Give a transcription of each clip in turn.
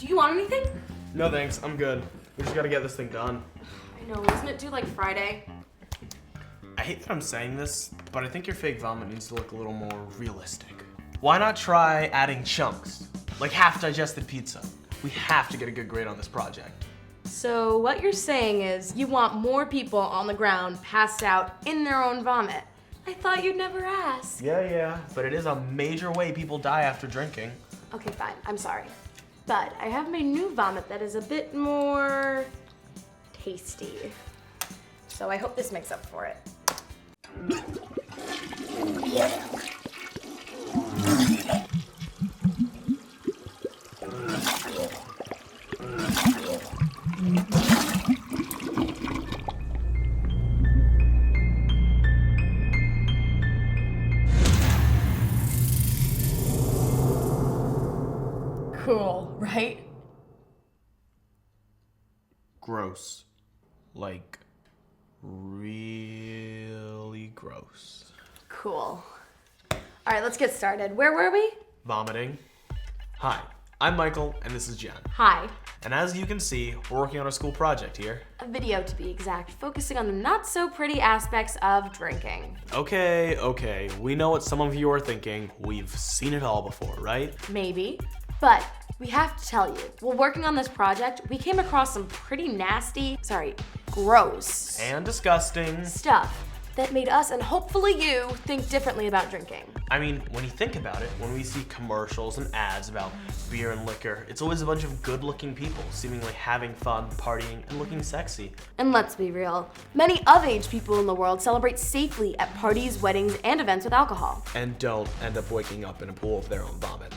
Do you want anything? No thanks, I'm good. We just gotta get this thing done. I know, isn't it due like Friday? I hate that I'm saying this, but I think your fake vomit needs to look a little more realistic. Why not try adding chunks? Like half-digested pizza. We have to get a good grade on this project. So what you're saying is you want more on the ground passed out in their own vomit. I thought you'd never ask. Yeah, but it is a major way people die after drinking. Okay, fine, I'm sorry. But I have my new vomit that is a bit more tasty. So I hope this makes up for it. Cool, right? Gross. Like, really gross. Cool. All right, let's get started. Where were we? Vomiting. Hi, I'm Michael, and this is Jen. Hi. And as you can see, we're working on a school project here. A video to be exact, focusing on the not so pretty aspects of drinking. Okay, we know what some of you are thinking. We've seen it all before, right? Maybe, but we have to tell you, while working on this project, we came across some pretty gross And disgusting. stuff that made us and hopefully you think differently about drinking. I mean, when you think about it, when we see commercials and ads about beer and liquor, it's always a bunch of good-looking people seemingly having fun, partying, and looking sexy. And let's be real, many of-age people in the world celebrate safely at parties, weddings, and events with alcohol. And don't end up waking up in a pool of their own vomit.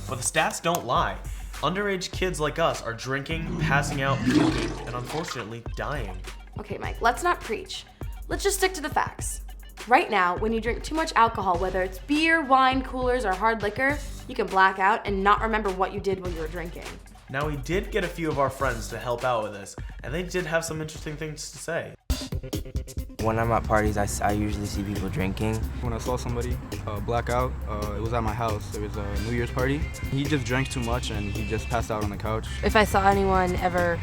But the stats don't lie. Underage kids like us are drinking, passing out, puking, and unfortunately dying. Okay, Mike, let's not preach. Let's just stick to the facts. Right now, when you drink too much alcohol, whether it's beer, wine, coolers, or hard liquor, you can black out and not remember what you did while you were drinking. Now, we did get a few of our friends to help out with this, and they did have some interesting things to say. When I'm at parties, I usually see people drinking. When I saw somebody black out, it was at my house. It was a New Year's party. He just drank too much and he just passed out on the couch. If I saw anyone ever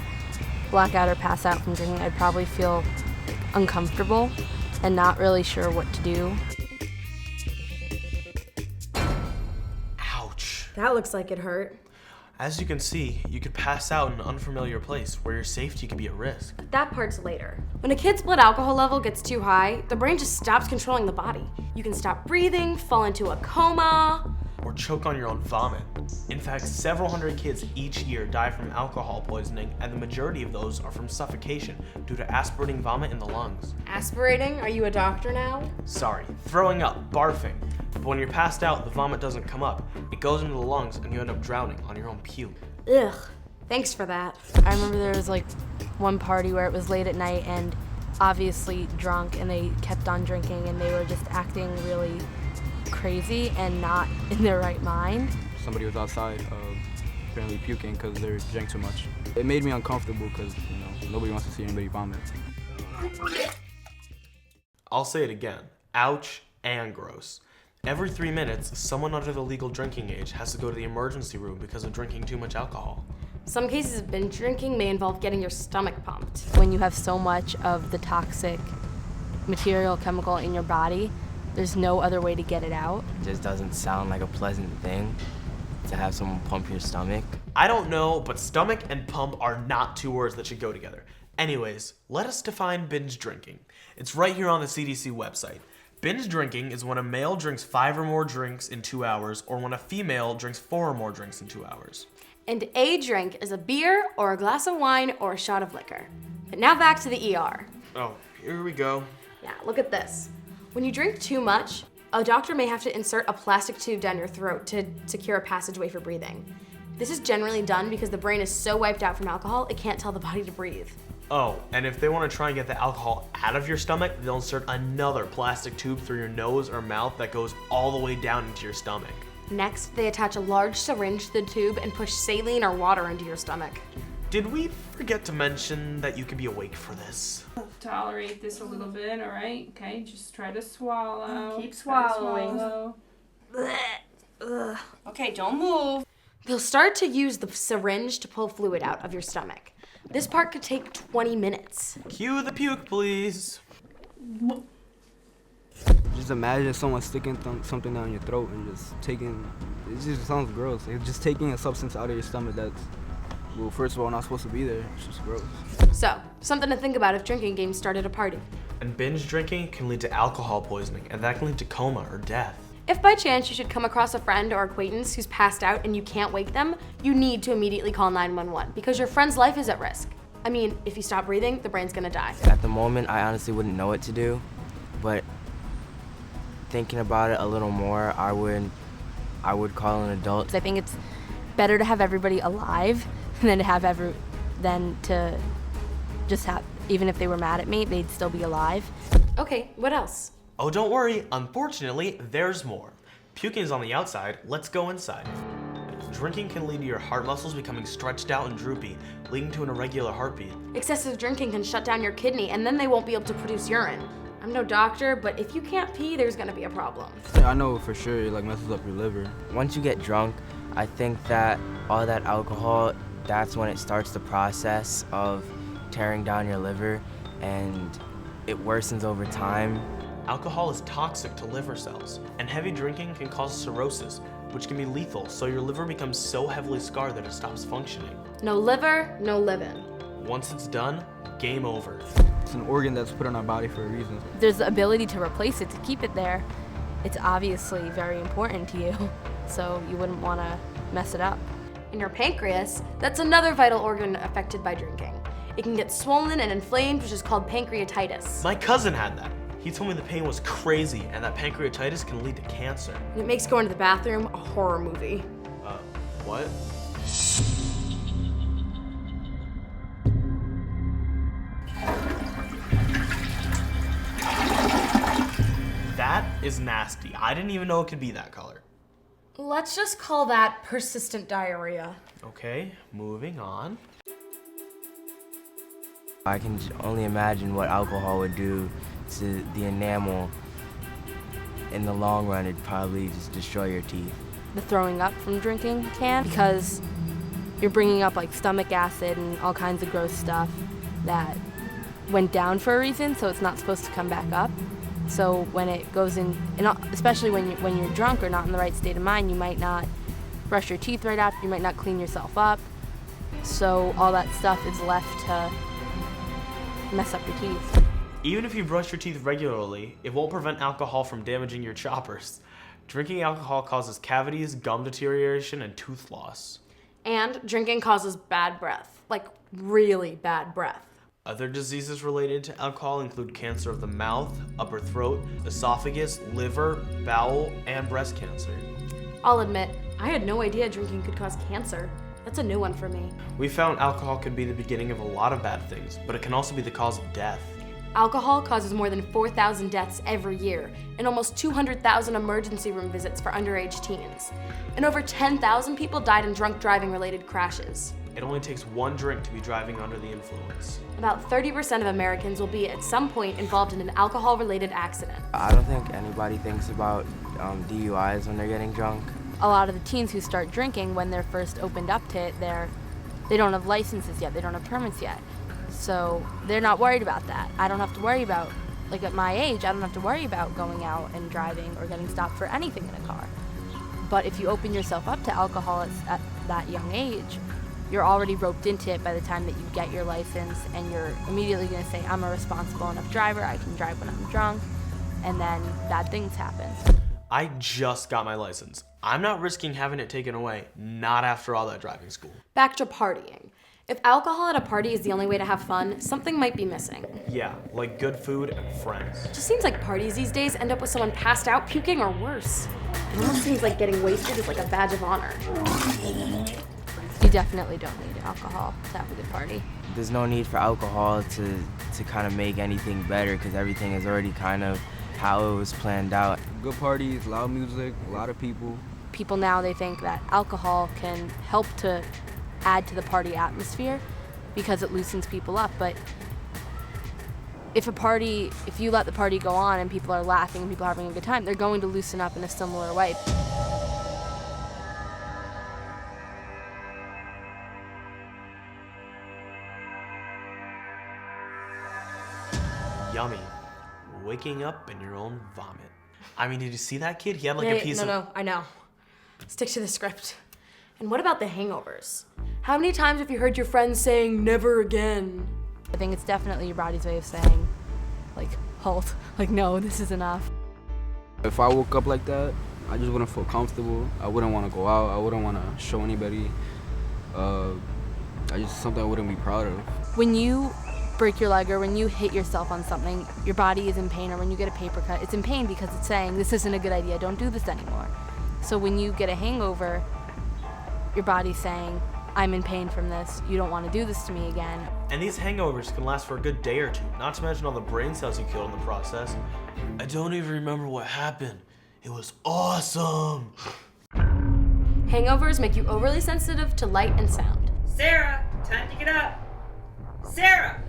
black out or pass out from drinking, I'd probably feel uncomfortable and not really sure what to do. Ouch. That looks like it hurt. As you can see, you could pass out in an unfamiliar place where your safety could be at risk. That part's later. When a kid's blood alcohol level gets too high, the brain just stops controlling the body. You can stop breathing, fall into a coma, Or choke on your own vomit. In fact, several hundred kids each year die from alcohol poisoning, and the majority of those are from suffocation due to aspirating vomit in the lungs. Aspirating? Are you a doctor now? Sorry, throwing up, barfing. But when you're passed out, the vomit doesn't come up. It goes into the lungs and you end up drowning on your own puke. Ugh. Thanks for that. I remember there was like one party where it was late at night and obviously drunk, and they kept on drinking and they were just acting really crazy and not in their right mind. Somebody was outside apparently puking because they drank too much. It made me uncomfortable because nobody wants to see anybody vomit. I'll say it again. Ouch and gross. Every 3 minutes, someone under the legal drinking age has to go to the emergency room because of drinking too much alcohol. Some cases of binge drinking may involve getting your stomach pumped. When you have so much of the toxic material, chemical in your body, there's no other way to get it out. It just doesn't sound like a pleasant thing to have someone pump your stomach. I don't know, but stomach and pump are not two words that should go together. Anyways, let us define binge drinking. It's right here on the CDC website. Binge drinking is when a male drinks 5 or more drinks in 2 hours, or when a female drinks 4 or more drinks in 2 hours. And a drink is a beer or a glass of wine or a shot of liquor. But now back to the ER. Oh, here we go. Yeah, look at this. When you drink too much, a doctor may have to insert a plastic tube down your throat to secure a passageway for breathing. This is generally done because the brain is so wiped out from alcohol, it can't tell the body to breathe. Oh, and if they want to try and get the alcohol out of your stomach, they'll insert another plastic tube through your nose or mouth that goes all the way down into your stomach. Next, they attach a large syringe to the tube and push saline or water into your stomach. Did we forget to mention that you could be awake for this? Tolerate this a little bit, all right? Okay, just try to swallow. Keep Try to swallowing. swallow. Okay, don't move. They'll start to use the syringe to pull fluid out of your stomach. This part could take 20 minutes. Cue the puke, please. Just imagine someone sticking something down your throat and just taking, it just sounds gross. It's just taking a substance out of your stomach that's, well, first of all, not supposed to be there. It's just gross. So, something to think about if drinking games start at a party. And binge drinking can lead to alcohol poisoning, and that can lead to coma or death. If by chance you should come across a friend or acquaintance who's passed out and you can't wake them, you need to immediately call 911 because your friend's life is at risk. I mean, if you stop breathing, the brain's gonna die. At the moment, I honestly wouldn't know what to do, but thinking about it a little more, I would call an adult. I think it's better to have everybody alive than to have even if they were mad at me, they'd still be alive. Okay, what else? Oh, don't worry. Unfortunately, there's more. Puking is on the outside. Let's go inside. Drinking can lead to your heart muscles becoming stretched out and droopy, leading to an irregular heartbeat. Excessive drinking can shut down your kidney and then they won't be able to produce urine. I'm no doctor, but if you can't pee, there's gonna be a problem. Yeah, I know for sure it messes up your liver. Once you get drunk, I think that all that alcohol, that's when it starts the process of tearing down your liver, and it worsens over time. Alcohol is toxic to liver cells, and heavy drinking can cause cirrhosis, which can be lethal, so your liver becomes so heavily scarred that it stops functioning. No liver, no living. Once it's done, game over. It's an organ that's put on our body for a reason. There's the ability to replace it, to keep it there. It's obviously very important to you, so you wouldn't want to mess it up. In your pancreas, that's another vital organ affected by drinking. It can get swollen and inflamed, which is called pancreatitis. My cousin had that. He told me the pain was crazy and that pancreatitis can lead to cancer. And it makes going to the bathroom a horror movie. What? That is nasty. I didn't even know it could be that color. Let's just call that persistent diarrhea. Okay, moving on. I can only imagine what alcohol would do to the enamel. In the long run, it'd probably just destroy your teeth. The throwing up from drinking can, because you're bringing up like stomach acid and all kinds of gross stuff that went down for a reason, so it's not supposed to come back up. So when it goes in, and especially when you're drunk or not in the right state of mind, you might not brush your teeth right after, you might not clean yourself up. So all that stuff is left to mess up your teeth. Even if you brush your teeth regularly, it won't prevent alcohol from damaging your choppers. Drinking alcohol causes cavities, gum deterioration, and tooth loss. And drinking causes bad breath, like really bad breath. Other diseases related to alcohol include cancer of the mouth, upper throat, esophagus, liver, bowel, and breast cancer. I'll admit, I had no idea drinking could cause cancer. That's a new one for me. We found alcohol can be the beginning of a lot of bad things, but it can also be the cause of death. Alcohol causes more than 4,000 deaths every year and almost 200,000 emergency room visits for underage teens. And over 10,000 people died in drunk driving related crashes. It only takes one drink to be driving under the influence. About 30% of Americans will be at some point involved in an alcohol-related accident. I don't think anybody thinks about DUIs when they're getting drunk. A lot of the teens who start drinking, when they're first opened up to it, they don't have licenses yet, they don't have permits yet. So they're not worried about that. I don't have to worry about, like at my age, I don't have to worry about going out and driving or getting stopped for anything in a car. But if you open yourself up to alcohol at that young age, you're already roped into it by the time that you get your license, and you're immediately going to say, I'm a responsible enough driver, I can drive when I'm drunk, and then bad things happen. I just got my license. I'm not risking having it taken away, not after all that driving school. Back to partying. If alcohol at a party is the only way to have fun, something might be missing. Yeah, like good food and friends. It just seems like parties these days end up with someone passed out, puking, or worse. It almost seems like getting wasted is like a badge of honor. You definitely don't need alcohol to have a good party. There's no need for alcohol to kind of make anything better, because everything is already kind of how it was planned out. Good parties, loud music, a lot of people. People now, they think that alcohol can help to add to the party atmosphere because it loosens people up, but if you let the party go on and people are laughing and people are having a good time, they're going to loosen up in a similar way. yummy. Waking up in your own vomit. I mean, did you see that kid? He had like a piece of... No, I know. Stick to the script. And what about the hangovers? How many times have you heard your friends saying, never again? I think it's definitely your body's way of saying, like, halt. Like, no, this is enough. If I woke up like that, I just wouldn't feel comfortable. I wouldn't want to go out. I wouldn't want to show anybody. Something I wouldn't be proud of. When you break your leg or when you hit yourself on something, your body is in pain, or when you get a paper cut, it's in pain because it's saying, this isn't a good idea, don't do this anymore. So when you get a hangover, your body's saying, I'm in pain from this, you don't want to do this to me again. And these hangovers can last for a good day or two, not to mention all the brain cells you killed in the process. I don't even remember what happened. It was awesome. Hangovers make you overly sensitive to light and sound. Sarah, time to get up. Sarah!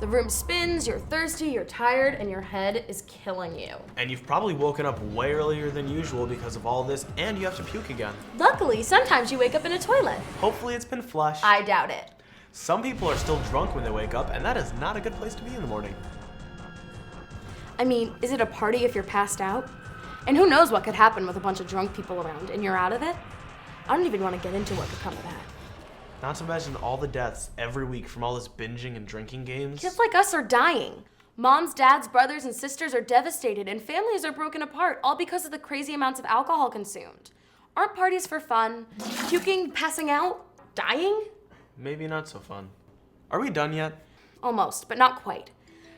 The room spins, you're thirsty, you're tired, and your head is killing you. And you've probably woken up way earlier than usual because of all this, and you have to puke again. Luckily, sometimes you wake up in a toilet. Hopefully it's been flushed. I doubt it. Some people are still drunk when they wake up, and that is not a good place to be in the morning. I mean, is it a party if you're passed out? And who knows what could happen with a bunch of drunk people around and you're out of it? I don't even want to get into what could come of that. Not to mention all the deaths every week from all this binging and drinking games. Kids like us are dying. Moms, dads, brothers, and sisters are devastated, and families are broken apart, all because of the crazy amounts of alcohol consumed. Aren't parties for fun? Puking, passing out, dying? Maybe not so fun. Are we done yet? Almost, but not quite.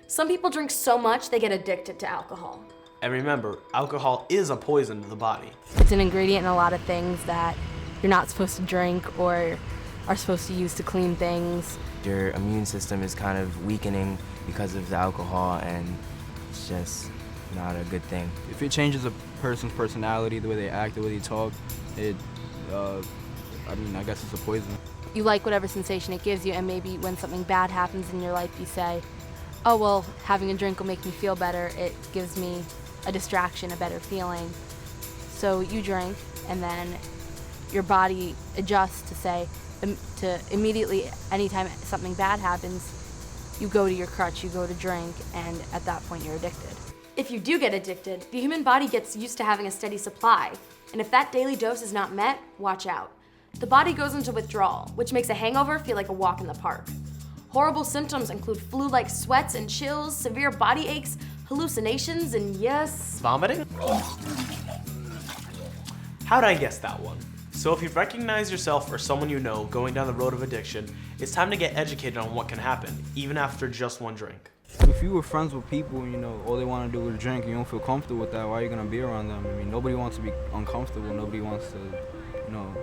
Some people drink so much they get addicted to alcohol. And remember, alcohol is a poison to the body. It's an ingredient in a lot of things that you're not supposed to drink or are supposed to use to clean things. Your immune system is kind of weakening because of the alcohol, and it's just not a good thing. If it changes a person's personality, the way they act, the way they talk, I guess it's a poison. You like whatever sensation it gives you, and maybe when something bad happens in your life, you say, oh, well, having a drink will make me feel better. It gives me a distraction, a better feeling. So you drink, and then your body adjusts to say, to immediately, anytime something bad happens, you go to your crutch, you go to drink, and at that point you're addicted. If you do get addicted, the human body gets used to having a steady supply, and if that daily dose is not met, watch out. The body goes into withdrawal, which makes a hangover feel like a walk in the park. Horrible symptoms include flu-like sweats and chills, severe body aches, hallucinations, and yes... Vomiting? How'd I guess that one? So if you recognize yourself or someone you know going down the road of addiction, it's time to get educated on what can happen, even after just one drink. If you were friends with people, all they want to do is drink, you don't feel comfortable with that, why are you going to be around them? I mean, nobody wants to be uncomfortable. Nobody wants to,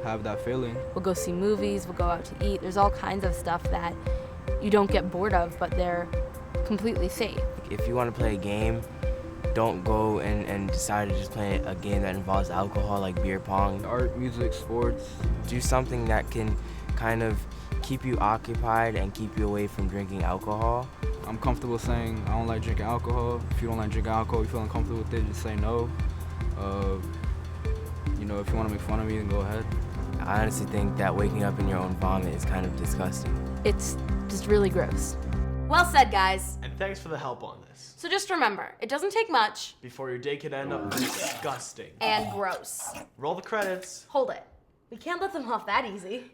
have that feeling. We'll go see movies, we'll go out to eat. There's all kinds of stuff that you don't get bored of, but they're completely safe. If you want to play a game, don't go and decide to just play a game that involves alcohol, like beer pong. Art, music, sports. Do something that can kind of keep you occupied and keep you away from drinking alcohol. I'm comfortable saying I don't like drinking alcohol. If you don't like drinking alcohol, you feel uncomfortable with it, just say no. If you want to make fun of me, then go ahead. I honestly think that waking up in your own vomit is kind of disgusting. It's just really gross. Well said, guys. And thanks for the help on this. So just remember, it doesn't take much Before your day could end up disgusting. and gross. Roll the credits. Hold it. We can't let them off that easy.